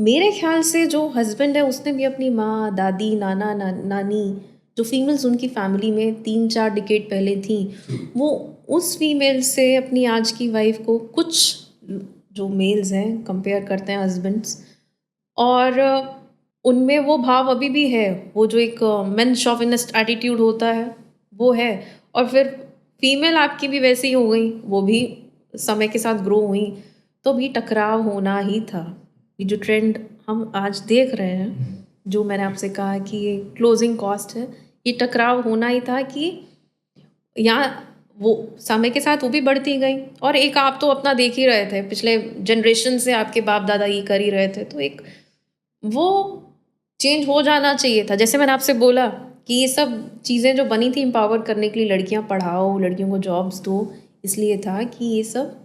मेरे ख्याल से जो हस्बैंड है, उसने भी अपनी माँ, दादी, नाना, नानी, जो फीमेल्स उनकी फैमिली में 3-4 डिकेड पहले थी, वो उस फीमेल से अपनी आज की वाइफ को, कुछ जो मेल्स हैं कंपेयर करते हैं हस्बैंड्स, और उनमें वो भाव अभी भी है। वो जो एक मेन शॉविनिस्ट एटीट्यूड होता है वो है। और फिर फीमेल आपकी भी वैसी ही हो गई, वो भी समय के साथ ग्रो हुई, तो भी टकराव होना ही था। ये जो ट्रेंड हम आज देख रहे हैं, जो मैंने आपसे कहा कि ये क्लोजिंग कॉस्ट है, ये टकराव होना ही था कि यहाँ वो समय के साथ वो भी बढ़ती गई, और एक आप तो अपना देख ही रहे थे, पिछले जनरेशन से आपके बाप दादा ये कर ही रहे थे, तो एक वो चेंज हो जाना चाहिए था। जैसे मैंने आपसे बोला कि ये सब चीज़ें जो बनी थी एम्पावर करने के लिए, लड़कियां पढ़ाओ, लड़कियों को जॉब्स दो, इसलिए था कि ये सब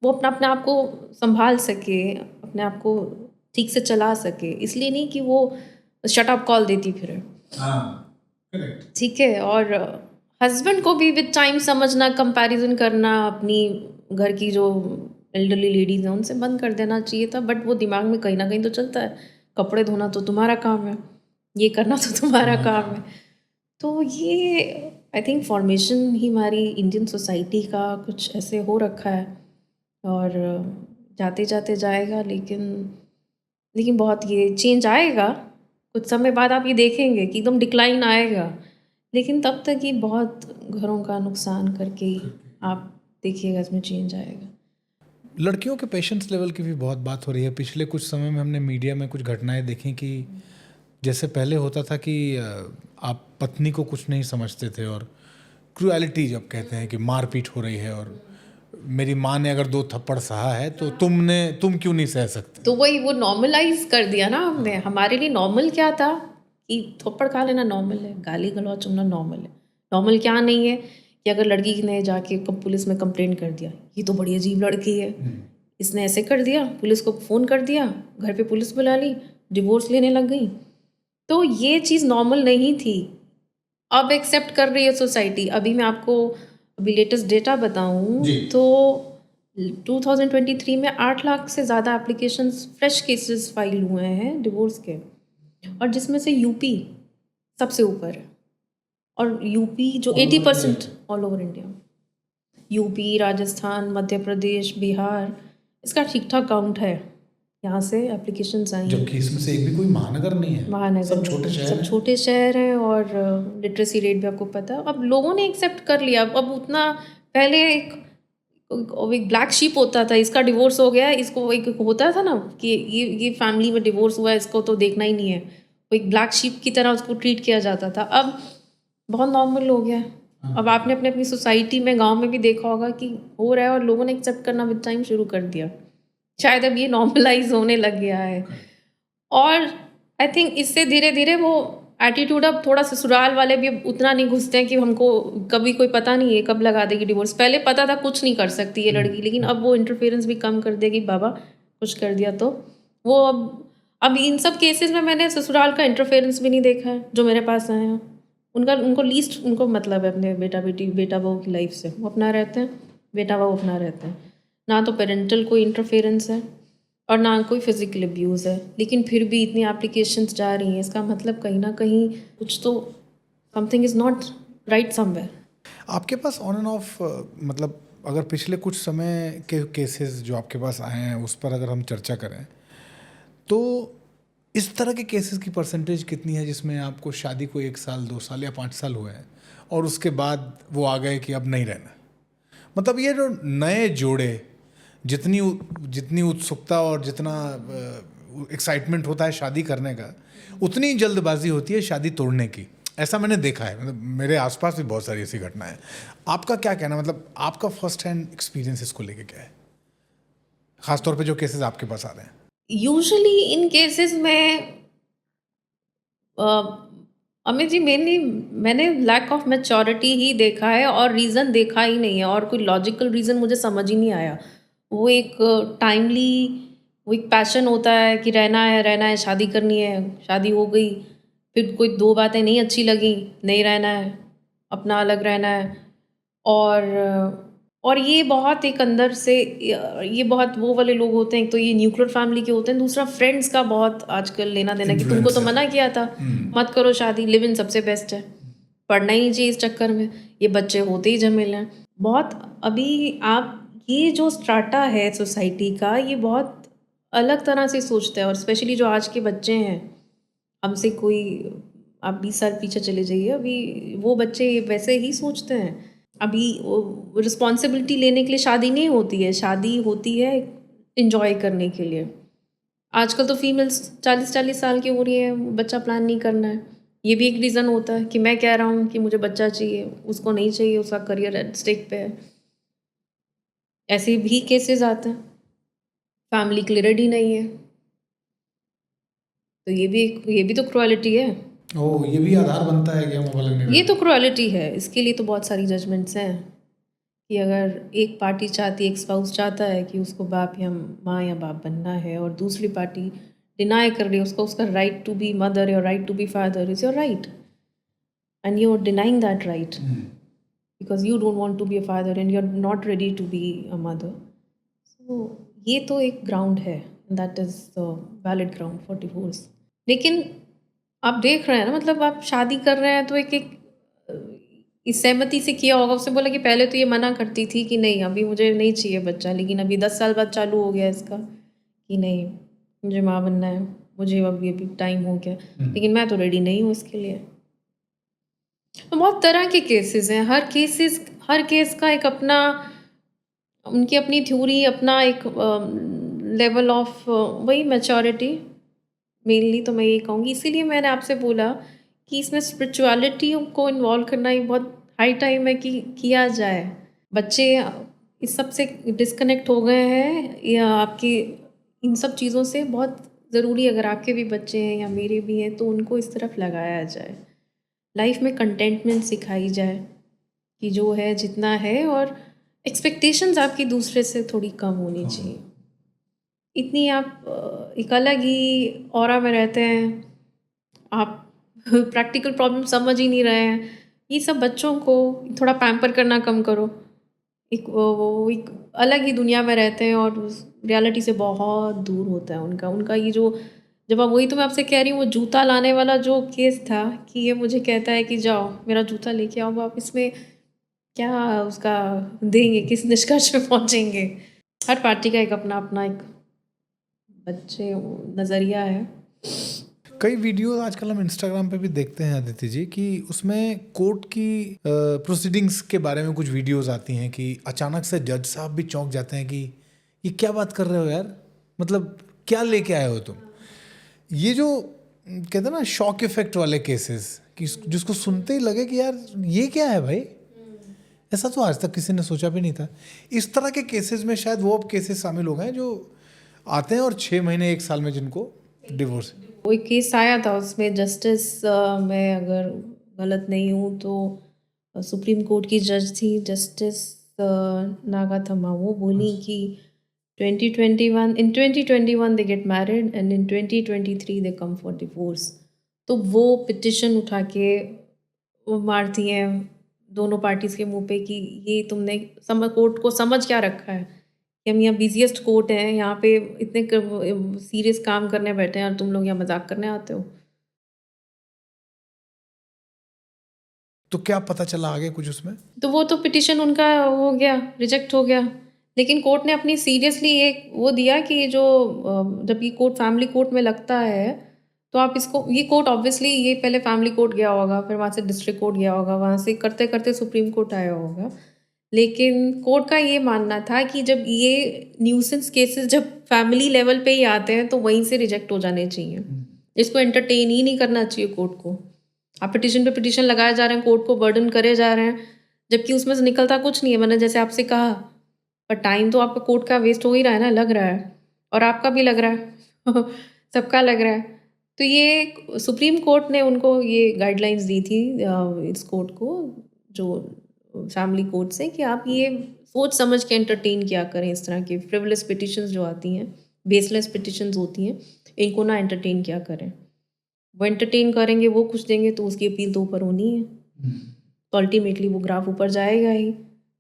वो अपने आप को संभाल सके, अपने आप को ठीक से चला सके, इसलिए नहीं कि वो शट अप कॉल देती फिर। ठीक है। और हस्बैंड को भी विद टाइम समझना, कंपैरिजन करना, अपनी घर की जो एल्डरली लेडीज हैं उनसे बंद कर देना चाहिए था, बट वो दिमाग में कहीं ना कहीं तो चलता है, कपड़े धोना तो तुम्हारा काम है, ये करना तो तुम्हारा काम है। तो ये आई थिंक फॉर्मेशन ही हमारी इंडियन सोसाइटी का कुछ ऐसे हो रखा है, और जाते जाते जाएगा, लेकिन बहुत ये चेंज आएगा। कुछ समय बाद आप ये देखेंगे कि एकदम डिक्लाइन आएगा, लेकिन तब तक ये बहुत घरों का नुकसान करके ही आप देखिएगा इसमें चेंज आएगा। लड़कियों के पेशेंस लेवल की भी बहुत बात हो रही है। पिछले कुछ समय में हमने मीडिया में कुछ घटनाएं देखी कि जैसे पहले होता था कि आप पत्नी को कुछ नहीं समझते थे, और क्रूएलिटी जब कहते हैं कि मारपीट हो रही है और मेरी माँ ने अगर 2 थप्पड़ सहा है तो तुम क्यों नहीं सह सकते। तो वही वो नॉर्मलाइज कर दिया ना हमने। हमारे लिए नॉर्मल क्या था कि थप्पड़ खा लेना नॉर्मल है, गाली गलौच होना नॉर्मल है। नॉर्मल क्या नहीं है कि अगर लड़की ने जाके पुलिस में कंप्लेंट कर दिया, ये तो बड़ी अजीब लड़की है, इसने ऐसे कर दिया, पुलिस को फ़ोन कर दिया, घर पे पुलिस बुला ली, डिवोर्स लेने लग गई। तो ये चीज़ नॉर्मल नहीं थी, अब एक्सेप्ट कर रही है सोसाइटी। अभी मैं आपको अभी लेटेस्ट डेटा बताऊं तो 2023 में 8 लाख से ज़्यादा एप्लीकेशंस फ्रेश केसेस फाइल हुए हैं डिवोर्स के, और जिसमें से यूपी सबसे ऊपर है। और यूपी जो 80% all over India, UP, Rajasthan, Madhya Pradesh, Bihar, इसका ठीक ठाक काउंट है, यहाँ से एप्लीकेशंस आई हैं। जबकि इसमें से एक भी कोई महानगर नहीं है, महानगर सब छोटे शहर सब छोटे शहर हैं, और लिटरेसी रेट भी आपको पता है। अब लोगों ने एक्सेप्ट कर लिया। अब उतना पहले एक ब्लैक शीप होता था, इसका डिवोर्स हो गया, इसको एक होता था ना कि ये फैमिली में डिवोर्स हुआ है, इसको तो देखना ही नहीं है, वो एक ब्लैक शीप की तरह उसको ट्रीट किया जाता था। अब बहुत नॉर्मल हो गया है। अब आपने अपनी सोसाइटी में, गांव में भी देखा होगा कि हो रहा है, और लोगों ने एक्सेप्ट करना विद टाइम शुरू कर दिया। शायद अब ये नॉर्मलाइज होने लग गया है, और आई थिंक इससे धीरे धीरे वो एटीट्यूड, अब थोड़ा ससुराल वाले भी उतना नहीं घुसते हैं कि हमको कभी कोई पता नहीं है कब लगा देगी डिवोर्स। पहले पता था कुछ नहीं कर सकती ये लड़की, लेकिन अब वो इंटरफेरेंस भी कम कर देगी, बाबा कुछ कर दिया तो वो अब इन सब केसेस में मैंने ससुराल का इंटरफेरेंस भी नहीं देखा है। जो मेरे पास आए हैं उनको लीस्ट उनको मतलब है अपने बेटा बहू की लाइफ से, वो अपना रहते हैं, बेटा बहू अपना रहते हैं, ना तो पेरेंटल कोई इंटरफेरेंस है और ना कोई फिजिकल अब्यूज़ है। लेकिन फिर भी इतनी एप्लीकेशंस जा रही हैं, इसका मतलब कहीं ना कहीं कुछ तो something is not right somewhere. आपके पास ऑन एंड ऑफ मतलब अगर पिछले कुछ समय के केसेस जो आपके पास आए हैं उस पर अगर हम चर्चा करें तो इस तरह के केसेस की परसेंटेज कितनी है जिसमें आपको शादी को 1 साल 2 साल या 5 साल हुए हैं और उसके बाद वो आ गए कि अब नहीं रहना? मतलब ये जो नए जोड़े, जितनी उत्सुकता और जितना एक्साइटमेंट होता है शादी करने का, उतनी जल्दबाजी होती है शादी तोड़ने की। ऐसा मैंने देखा है, मतलब मेरे आसपास भी बहुत सारी ऐसी घटनाएं हैं। आपका क्या कहना, मतलब आपका फर्स्ट हैंड एक्सपीरियंस इसको लेके क्या है, खासतौर पे जो केसेस आपके पास आ रहे हैं? यूजुअली इन केसेस में अमित जी मैंने लैक ऑफ मैच्योरिटी ही देखा है, और रीज़न देखा ही नहीं है, और कोई लॉजिकल रीज़न मुझे समझ ही नहीं आया। वो एक टाइमली वो एक पैशन होता है कि रहना है, शादी करनी है, शादी हो गई, फिर कोई 2 बातें नहीं अच्छी लगी, नहीं रहना है, अपना अलग रहना है। और ये बहुत एक अंदर से ये बहुत वो वाले लोग होते हैं, तो ये न्यूक्लियर फैमिली के होते हैं। दूसरा फ्रेंड्स का बहुत आजकल लेना देना कि तुमको तो मना किया था, मत करो शादी, लिव इन सबसे बेस्ट है, पढ़ना ही चाहिए इस चक्कर में, ये बच्चे होते ही झमेले हैं बहुत। अभी आप ये जो स्ट्राटा है सोसाइटी का, ये बहुत अलग तरह से सोचता है, और स्पेशली जो आज के बच्चे हैं, हमसे कोई आप 20 साल पीछे चले जाइए, अभी वो बच्चे वैसे ही सोचते हैं। अभी रिस्पॉन्सिबिलिटी लेने के लिए शादी नहीं होती है, शादी होती है इंजॉय करने के लिए। आजकल तो फीमेल्स 40-40 साल की हो रही है, बच्चा प्लान नहीं करना है, ये भी एक रीज़न होता है कि मैं कह रहा हूँ कि मुझे बच्चा चाहिए, उसको नहीं चाहिए, उसका करियर एट स्टेक पे है। ऐसे भी केसेस आते हैं, फैमिली क्लियरेड ही नहीं है, तो ये भी तो क्रुएलिटी है। ओ, ये भी आधार बनता है कि हम अलग नहीं ये तो क्रुएलिटी है। इसके लिए तो बहुत सारी जजमेंट्स हैं कि अगर एक पार्टी चाहती है, एक स्पाउस चाहता है कि उसको बाप या माँ या बाप बनना है और दूसरी पार्टी डिनाई कर रही है उसको, उसका राइट टू बी मदर या right to be father is your right and you are denying that right because you don't want to be a father and you are not ready to be a mother. So ये तो एक ground है, that is the valid ground for divorce. लेकिन आप देख रहे हैं ना, मतलब आप शादी कर रहे हैं तो इस सहमति से किया होगा। उसने बोला कि पहले तो ये मना करती थी कि नहीं अभी मुझे नहीं चाहिए बच्चा, लेकिन अभी 10 साल बाद चालू हो गया इसका कि नहीं मुझे माँ बनना है, मुझे अभी टाइम हो गया, लेकिन मैं तो रेडी नहीं हूँ इसके लिए। तो बहुत तरह के केसेस हैं, हर केस का एक अपना, उनकी अपनी थ्योरी, अपना एक लेवल ऑफ वही मैच्योरिटी। मेनली तो मैं ये कहूँगी, इसीलिए मैंने आपसे बोला कि इसमें स्पिरिचुअलिटी को इन्वॉल्व करना ही बहुत हाई टाइम है कि किया जाए। बच्चे इस सब से डिस्कनेक्ट हो गए हैं या आपकी इन सब चीज़ों से बहुत ज़रूरी, अगर आपके भी बच्चे हैं या मेरे भी हैं तो उनको इस तरफ लगाया जाए, लाइफ में कंटेंटमेंट सिखाई जाए कि जो है जितना है, और एक्सपेक्टेशंस आपकी दूसरे से थोड़ी कम होनी चाहिए। इतनी आप एक अलग ही ऑरा में रहते हैं, आप प्रैक्टिकल प्रॉब्लम समझ ही नहीं रहे हैं। ये सब बच्चों को थोड़ा पैम्पर करना कम करो। वो एक अलग ही दुनिया में रहते हैं और उस रियलिटी से बहुत दूर होता है उनका ये जो, जब आप, वही तो मैं आपसे कह रही हूँ, वो जूता लाने वाला जो केस था कि ये मुझे कहता है कि जाओ मेरा जूता लेके आओ, आप इसमें क्या उसका देंगे, किस निष्कर्ष में पहुँचेंगे? हर पार्टी का एक अपना अपना एक बच्चे नज़रिया है। कई वीडियोस आजकल हम इंस्टाग्राम पे भी देखते हैं अदिति जी कि उसमें कोर्ट की प्रोसीडिंग्स के बारे में कुछ वीडियोस आती हैं कि अचानक से जज साहब भी चौंक जाते हैं कि ये क्या बात कर रहे हो यार, मतलब क्या लेके आए हो तुम। ये जो कहते हैं ना शॉक इफेक्ट वाले केसेस, कि जिसको सुनते ही लगे कि यार ये क्या है भाई, ऐसा तो आज तक किसी ने सोचा भी नहीं था। इस तरह के केसेस में शायद वो अब केसेस शामिल हो गए हैं जो आते हैं और 6 महीने 1 साल में जिनको डिवोर्स। वो एक केस आया था, उसमें जस्टिस, मैं अगर गलत नहीं हूँ तो सुप्रीम कोर्ट की जज थी जस्टिस नागाथमा, वो बोली कि 2021 they get married and in 2023 they come for divorce. तो वो पिटिशन उठा के वो मारती हैं दोनों पार्टीज़ के मुंह पे कि ये तुमने कोर्ट को समझ क्या रखा है कि हम यहाँ बिजिएस्ट कोर्ट हैं, यहाँ पे इतने सीरियस काम करने बैठे हैं और तुम लोग यहाँ मजाक करने आते हो। तो क्या पता चला आगे कुछ उसमें? तो वो तो पिटिशन उनका हो गया, रिजेक्ट हो गया, लेकिन कोर्ट ने अपनी सीरियसली एक वो दिया कि जो जब ये कोर्ट फैमिली कोर्ट में लगता है तो आप इसको, ये कोर्ट ऑब्वियसली ये पहले फैमिली कोर्ट गया होगा, फिर वहाँ से डिस्ट्रिक्ट कोर्ट गया होगा, वहाँ से करते करते सुप्रीम कोर्ट आया होगा। लेकिन कोर्ट का ये मानना था कि जब ये न्यूसेंस केसेस जब फैमिली लेवल पे ही आते हैं तो वहीं से रिजेक्ट हो जाने चाहिए, इसको एंटरटेन ही नहीं करना चाहिए कोर्ट को। आप पिटिशन पे पिटिशन लगाए जा रहे हैं, कोर्ट को बर्डन करे जा रहे हैं, जबकि उसमें से निकलता कुछ नहीं है। मैंने जैसे आपसे कहा, पर टाइम तो आपका कोर्ट का वेस्ट हो ही रहा है ना, लग रहा है, और आपका भी लग रहा है सबका लग रहा है। तो ये सुप्रीम कोर्ट ने उनको ये गाइडलाइंस दी थी इस कोर्ट को, जो फैमिली कोर्ट से, कि आप ये सोच समझ के एंटरटेन किया करें इस तरह की फ्रिवलेस पिटिशंस जो आती हैं, बेसलेस पिटिशंस होती हैं, इनको ना एंटरटेन किया करें। वो एंटरटेन करेंगे, वो कुछ देंगे तो उसकी अपील तो ऊपर होनी है, तो अल्टीमेटली वो ग्राफ ऊपर जाएगा ही।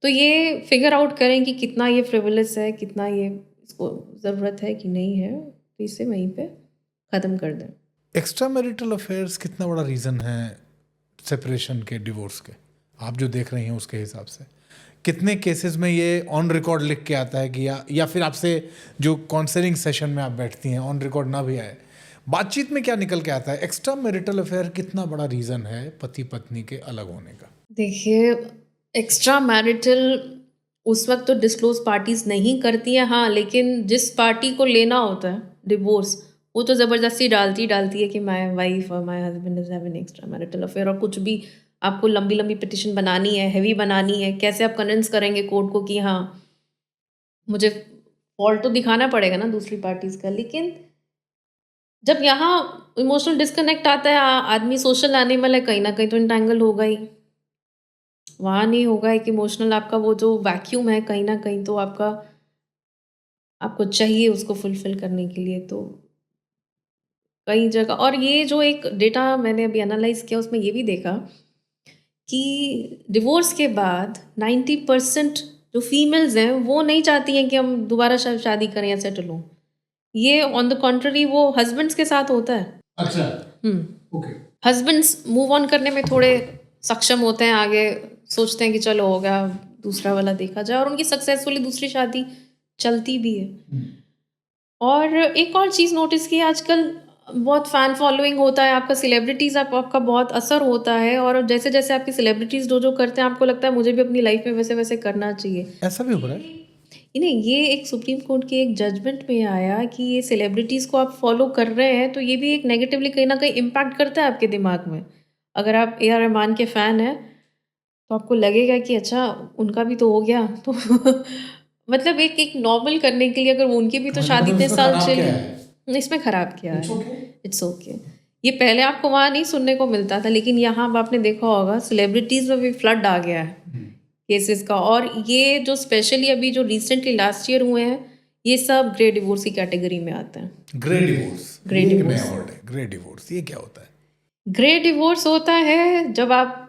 तो ये फिगर आउट करें कि कितना ये फ्रिवलेस है, कितना ये इसको ज़रूरत है कि नहीं है, तो इसे वहीं पे ख़त्म कर दें। एक्स्ट्रा मैरिटल अफेयर्स कितना बड़ा रीज़न है सेपरेशन के, डिवोर्स के, आप जो देख रही हैं उसके हिसाब से कितने केसेस में ये ऑन रिकॉर्ड लिख के आता है कि या फिर आपसे जो काउंसलिंग सेशन में आप बैठती हैं ऑन रिकॉर्ड ना भी आए, बातचीत में क्या निकल के आता है? एक्स्ट्रा मैरिटल अफेयर कितना बड़ा रीज़न है पति पत्नी के अलग होने का? देखिए, एक्स्ट्रा मैरिटल उस वक्त तो डिस्क्लोज पार्टीज नहीं करती हैं, हाँ, लेकिन जिस पार्टी को लेना होता है डिवोर्स वो तो ज़बरदस्ती डालती है कि माय वाइफ और my husband is having extra marital affair, और कुछ भी आपको लंबी लंबी पिटिशन बनानी है, हैवी बनानी है, कैसे आप कन्विंस करेंगे कोर्ट को कि हाँ मुझे फॉल्ट तो दिखाना पड़ेगा ना दूसरी पार्टीज़ का। लेकिन जब यहाँ इमोशनल डिस्कनेक्ट आता है, आदमी सोशल एनिमल है, कहीं ना कहीं तो इंटैंगल होगा ही। वहाँ नहीं होगा एक इमोशनल आपका वो जो वैक्यूम है, कहीं ना कहीं तो आपको चाहिए उसको फुलफिल करने के लिए। तो कई जगह, और ये जो एक डेटा मैंने अभी एनालाइज किया उसमें ये भी देखा कि डिवोर्स के बाद 90% जो फीमेल्स हैं वो नहीं चाहती हैं कि हम दोबारा शादी करें या सेटल हों। ये ऑन द कॉन्ट्ररी वो हस्बैंड्स के साथ होता है। अच्छा, ओके। हस्बैंड्स मूव ऑन करने में थोड़े सक्षम होते हैं, आगे सोचते हैं कि चलो हो गया, दूसरा वाला देखा जाए, और उनकी सक्सेसफुली दूसरी शादी चलती भी है। और एक और चीज़ नोटिस की, आजकल बहुत फ़ैन फॉलोइंग होता है आपका, सेलिब्रिटीज़ आपका बहुत असर होता है, और जैसे जैसे आपकी सेलिब्रिटीज़ जो करते हैं आपको लगता है मुझे भी अपनी लाइफ में वैसे वैसे करना चाहिए। ऐसा भी हो रहा है? नहीं, ये एक सुप्रीम कोर्ट के एक जजमेंट में आया कि ये सेलिब्रिटीज़ को आप फॉलो कर रहे हैं तो ये भी एक नेगेटिवली कहीं ना कहीं इम्पैक्ट करता है आपके दिमाग में। अगर आप ए आर रहमान के फ़ैन हैं तो आपको लगेगा कि अच्छा उनका भी तो हो गया तो मतलब एक एक नॉर्मल करने के लिए, अगर वो उनकी भी तो शादी इतने साल चली, इसमें ख़राब किया है। It's okay. ये पहले आपको वहाँ नहीं सुनने को मिलता था, लेकिन यहाँ अब आपने देखा होगा सेलिब्रिटीज़ में भी फ्लड आ गया है केसेस का। और ये जो स्पेशली अभी जो रिसेंटली लास्ट ईयर हुए हैं, ये सब ग्रे डिवोर्स की कैटेगरी में आते हैं। ग्रे डिवोर्स, ग्रे ये डिवोर्स। नया वर्ड है, ग्रे डिवोर्स। ये क्या होता है? ग्रे डिवोर्स होता है जब आप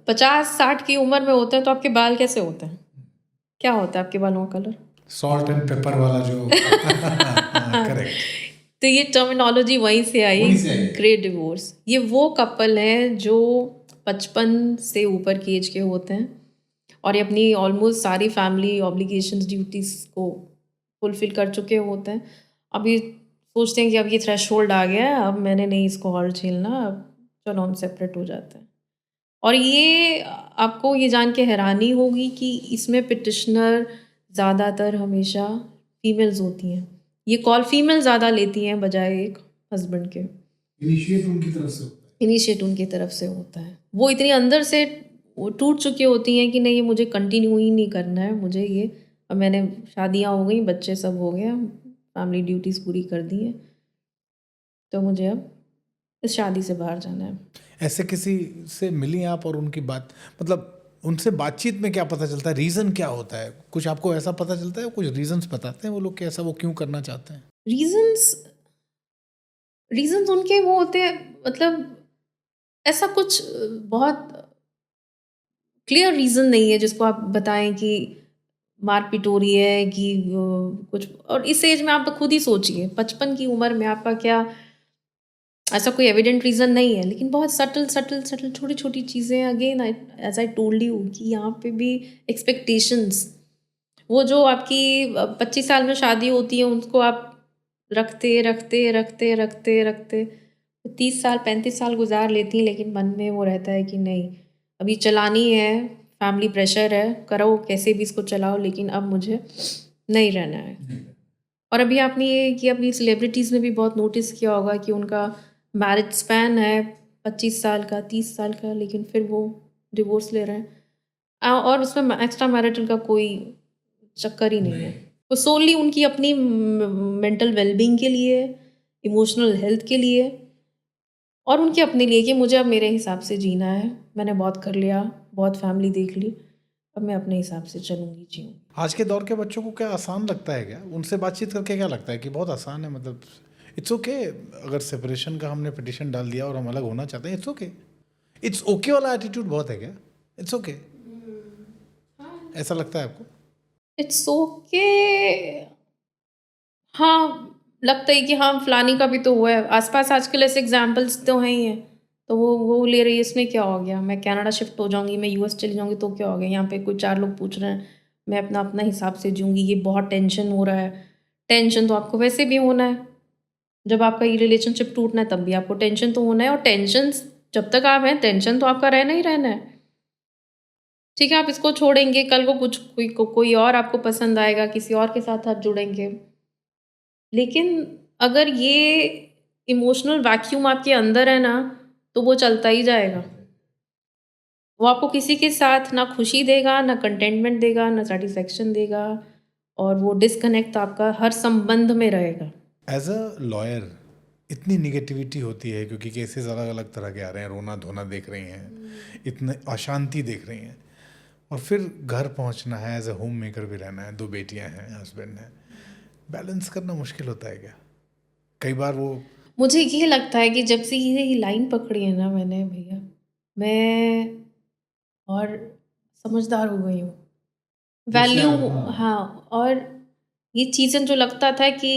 50-60 की उम्र में होते हैं तो आपके बाल कैसे होते हैं, क्या होता है आपके बालों का कलर? सॉल्ट एंड पेपर वाला जो करेक्ट। तो ये टर्मिनोलॉजी वहीं से आई, ग्रे डिवोर्स। ये वो कपल हैं जो 55 से ऊपर की एज के होते हैं और ये अपनी ऑलमोस्ट सारी फैमिली ऑब्लिगेशंस ड्यूटीज़ को फुलफिल कर चुके होते हैं। अब ये सोचते हैं कि अब ये थ्रेशोल्ड आ गया है, अब मैंने नहीं इसको और झेलना, अब चलो हम सेपरेट हो जाते हैं। और ये आपको ये जान के हैरानी होगी कि इसमें पिटिशनर ज़्यादातर हमेशा फीमेल्स होती हैं। ये कॉल फीमेल ज़्यादा लेती हैं बजाय एक हस्बैंड के। इनिशिएट उनकी तरफ से होता है। इनिशिएट उनकी तरफ से होता है। वो इतनी अंदर से वो टूट चुकी होती हैं कि नहीं, ये मुझे कंटिन्यू ही नहीं करना है, मुझे ये, अब मैंने शादियाँ हो गई, बच्चे सब हो गए, फैमिली ड्यूटीज़ पूरी कर दी हैं, तो मुझे अब इस शादी से बाहर जाना है। ऐसे किसी से मिली आप और उनकी बात, मतलब उनसे बातचीत में क्या पता चलता है, रीज़न क्या होता है? कुछ आपको ऐसा पता चलता है, कुछ रीजंस बताते हैं वो लोग कि ऐसा वो क्यों करना चाहते हैं? रीजंस उनके वो होते हैं, मतलब ऐसा कुछ बहुत क्लियर रीज़न नहीं है जिसको आप बताएं कि मारपीट हो रही है कि कुछ। और इस एज में आप खुद ही सोचिए 55 की उम्र में आपका क्या, ऐसा कोई एविडेंट रीज़न नहीं है, लेकिन बहुत सटल छोटी छोटी चीज़ें। Again as I told you कि यहाँ पे भी एक्सपेक्टेशंस, वो जो आपकी 25 साल में शादी होती है उसको आप रखते 30 साल 35 साल गुजार लेती हैं, लेकिन मन में वो रहता है कि नहीं अभी चलानी है, फैमिली प्रेशर है, करो कैसे भी इसको चलाओ, लेकिन अब मुझे नहीं रहना है। और अभी आपने ये कि अपनी सेलिब्रिटीज़ में भी बहुत नोटिस किया होगा कि उनका मैरिज स्पैन है 25 साल का 30 साल का, लेकिन फिर वो डिवोर्स ले रहे हैं और उसमें एक्स्ट्रा मैरिटल का कोई चक्कर ही नहीं है। वो सोनली उनकी अपनी मेंटल वेलबींग के लिए, इमोशनल हेल्थ के लिए और उनके अपने लिए कि मुझे अब मेरे हिसाब से जीना है, मैंने बहुत कर लिया, बहुत फैमिली देख ली, अब मैं अपने हिसाब से चलूँगी, जीऊँगी। आज के दौर के बच्चों को क्या आसान लगता है क्या? उनसे बातचीत करके क्या लगता है कि बहुत आसान है, मतलब इट्स ओके अगर सेपरेशन का हमने पिटिशन डाल दिया और हम अलग होना चाहते हैं, इट्स ओके वाला एटीट्यूड बहुत है क्या? इट्स ओके ऐसा लगता है आपको? इट्स ओके, हाँ लगता है कि हाँ फलानी का भी तो हुआ है, आसपास आजकल ऐसे एग्जाम्पल्स तो हैं ही हैं, तो वो ले रही है, इसमें क्या हो गया, मैं कनाडा शिफ्ट हो जाऊंगी, मैं यूएस चली जाऊंगी तो क्या हो गया, यहाँ पे कोई 4 लोग पूछ रहे हैं, मैं अपना अपना हिसाब से जीऊँगी, ये बहुत टेंशन हो रहा है। टेंशन तो आपको वैसे भी होना है, जब आपका ये रिलेशनशिप टूटना है तब भी आपको टेंशन तो होना है, और टेंशन जब तक आप हैं टेंशन तो आपका रहना ही रहना है। ठीक है, आप इसको छोड़ेंगे, कल को कोई और आपको पसंद आएगा, किसी और के साथ आप जुड़ेंगे, लेकिन अगर ये इमोशनल वैक्यूम आपके अंदर है ना, तो वो चलता ही जाएगा। वो आपको किसी के साथ ना खुशी देगा, ना कंटेंटमेंट देगा, ना सैटिस्फैक्शन देगा, और वो डिस्कनेक्ट आपका हर संबंध में रहेगा। एज अ लॉयर इतनी निगेटिविटी होती है क्योंकि केसेस अलग अलग तरह के आ रहे हैं, रोना धोना देख रही हैं, इतने अशांति देख रही हैं, और फिर घर पहुंचना है, एज अ होम मेकर भी रहना है, 2 बेटियां हैं, हस्बैंड है, बैलेंस करना मुश्किल होता है क्या? कई बार वो मुझे ये लगता है कि जब से ये लाइन पकड़ी है ना मैंने भैया, मैं और समझदार हो गई हूँ। वैल्यू, हाँ, और ये चीज़ें जो लगता था कि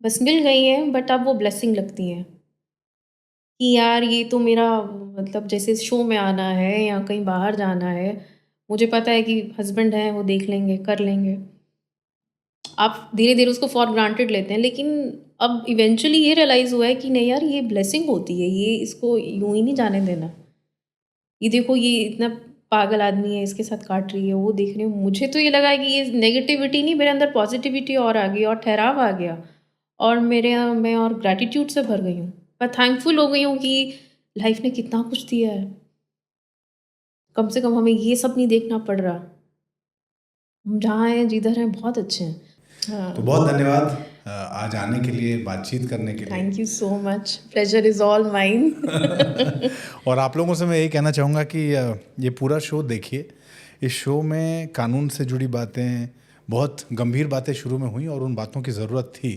बस मिल गई हैं, बट अब वो ब्लेसिंग लगती हैं कि यार ये तो मेरा, मतलब जैसे शो में आना है या कहीं बाहर जाना है, मुझे पता है कि हस्बैंड हैं, वो देख लेंगे, कर लेंगे। आप धीरे-धीरे उसको फॉर ग्रांटेड लेते हैं, लेकिन अब इवेंचुअली ये रियलाइज़ हुआ है कि नहीं यार, ये ब्लेसिंग होती है, ये इसको यूँ ही नहीं जाने देना। ये देखो, ये इतना पागल आदमी है, इसके साथ काट रही है, वो देख रही हूँ। मुझे तो ये लगा कि ये नेगेटिविटी नहीं, मेरे अंदर पॉजिटिविटी और आ गई, और ठहराव आ गया, और मैं और ग्रैटिट्यूड से भर गई हूँ। मैं थैंकफुल हो गई हूँ कि लाइफ ने कितना कुछ दिया है। कम से कम हमें ये सब नहीं देखना पड़ रहा। हम जहाँ हैं, जिधर हैं, बहुत अच्छे हैं। हाँ, तो बहुत धन्यवाद आज आने के लिए, बातचीत करने के लिए। Thank you so much, pleasure is all mine. और आप लोगों से मैं यही कहना चाहूँगा कि ये पूरा शो देखिए। इस शो में कानून से जुड़ी बातें, बहुत गंभीर बातें शुरू में हुई और उन बातों की ज़रूरत थी,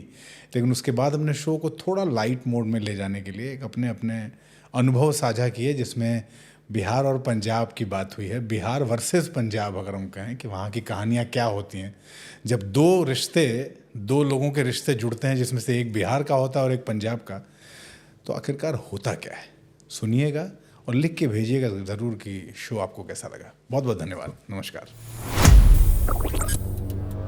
लेकिन उसके बाद हमने शो को थोड़ा लाइट मोड में ले जाने के लिए एक अपने अपने अनुभव साझा किए, जिसमें बिहार और पंजाब की बात हुई है। बिहार वर्सेस पंजाब, अगर हम कहें कि वहाँ की कहानियाँ क्या होती हैं जब 2 लोगों के रिश्ते जुड़ते हैं, जिसमें से एक बिहार का होता है और एक पंजाब का, तो आखिरकार होता क्या है। सुनिएगा और लिख के भेजिएगा ज़रूर कि शो आपको कैसा लगा। बहुत बहुत धन्यवाद। नमस्कार।